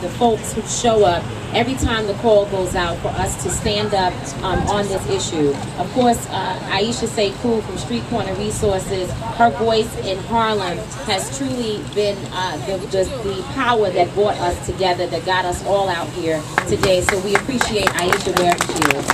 the folks who show up every time the call goes out for us to stand up on this issue. Of course, Aisha Sekou from Street Corner Resources, her voice in Harlem has truly been the power that brought us together, that got us all out here today. So we appreciate Aisha wherever she is.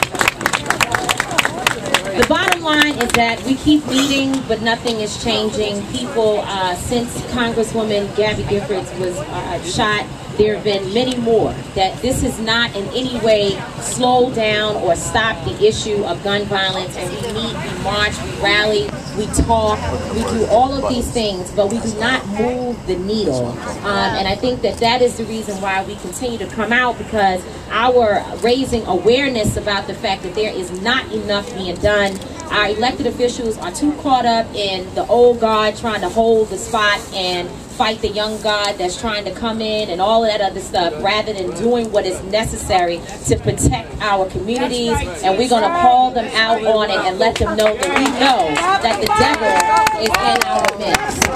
The bottom line is that we keep meeting, but nothing is changing. People, since Congresswoman Gabby Giffords was shot, there have been many more. That this has not in any way slowed down or stopped the issue of gun violence. And we meet, we march, we rally, we talk, we do all of these things, but we do not move the needle. And I think that that is the reason why we continue to come out, because our raising awareness about the fact that there is not enough being done. Our elected officials are too caught up in the old guard trying to hold the spot and fight the young guard that's trying to come in and all of that other stuff, rather than doing what is necessary to protect our communities. And we're going to call them out on it and let them know that we know that the devil is in our midst.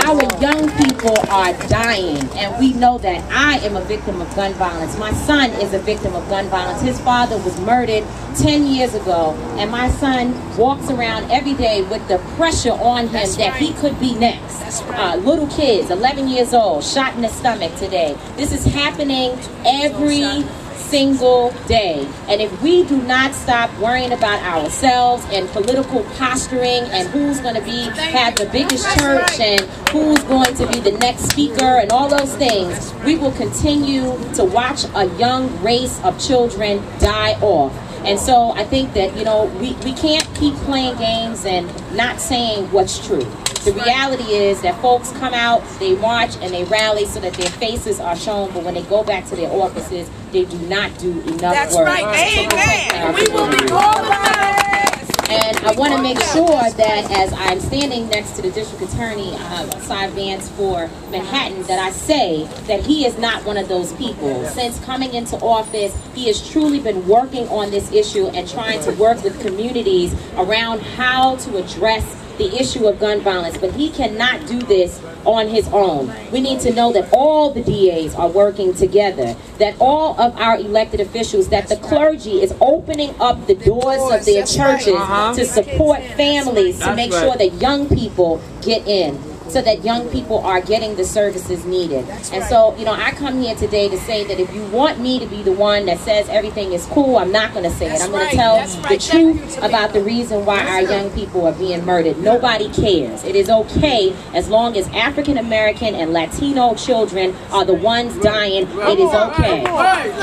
Our young people are dying, and we know that. I am a victim of gun violence. My son is a victim of gun violence. His father was murdered 10 years ago, and my son walks around every day with the pressure on him that he could be next. Little kids, 11 years old, shot in the stomach today. This is happening every single day. And if we do not stop worrying about ourselves and political posturing and who's going to have the biggest church and who's going to be the next speaker and all those things, we will continue to watch a young race of children die off. And so I think that, you know, we can't keep playing games and not saying what's true. The reality is that folks come out, they march, and they rally so that their faces are shown, but when they go back to their offices, they do not do enough That's work. That's right. Amen. We will be calling that. And I want to make sure that as I'm standing next to the District Attorney, Cy Vance for Manhattan, that I say that he is not one of those people. Since coming into office, he has truly been working on this issue and trying to work with communities around how to address the issue of gun violence, but he cannot do this on his own. We need to know that all the DAs are working together, that all of our elected officials, that the clergy is opening up the doors of their churches to support families, to make sure that young people get in, so that young people are getting the services needed. And so, you know, I come here today to say that if you want me to be the one that says everything is cool, I'm not going to say it. I'm going to tell the truth about the reason why our young people are being murdered. Nobody cares. It is okay as long as African American and Latino children are the ones dying. It is okay.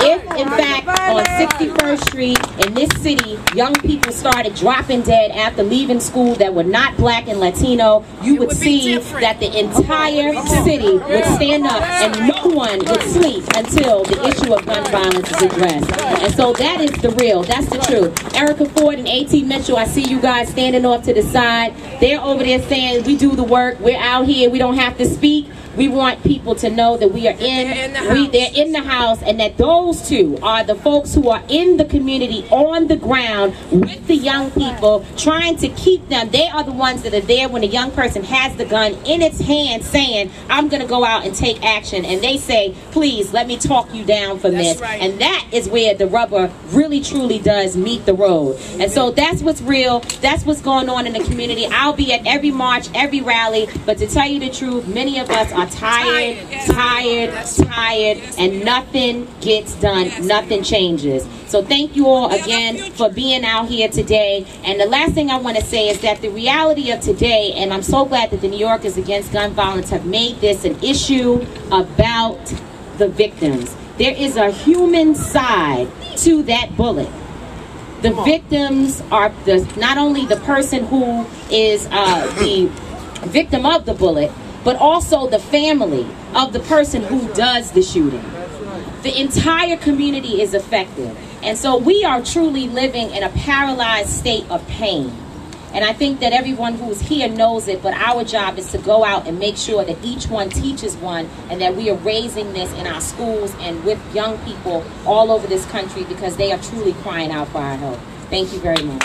If, in fact, on 61st Street in this city, young people started dropping dead after leaving school that were not black and Latino, you would see that the entire city would stand up and no one would sleep until the issue of gun violence is addressed. And so that is the real, that's the truth. Erica Ford and A.T. Mitchell, I see you guys standing off to the side. They're over there saying we do the work, we're out here, we don't have to speak. We want people to know that we are they're in the house, and that those two are the folks who are in the community on the ground with the young people, trying to keep them. They are the ones that are there when a young person has the gun in its hand saying, I'm going to go out and take action. And they say, please, let me talk you down from this. And that is where the rubber really, truly does meet the road. And so that's what's real. That's what's going on in the community. I'll be at every march, every rally. But to tell you the truth, many of us are tired, and nothing gets done, nothing changes. So thank you all again for being out here today. And the last thing I want to say is that the reality of today, and I'm so glad that the New Yorkers Against Gun Violence have made this an issue about the victims. There is a human side to that bullet. The victims are not only the person who is the victim of the bullet, but also the family of the person who does the shooting. The entire community is affected. And so we are truly living in a paralyzed state of pain. And I think that everyone who's here knows it, but our job is to go out and make sure that each one teaches one, and that we are raising this in our schools and with young people all over this country, because they are truly crying out for our help. Thank you very much.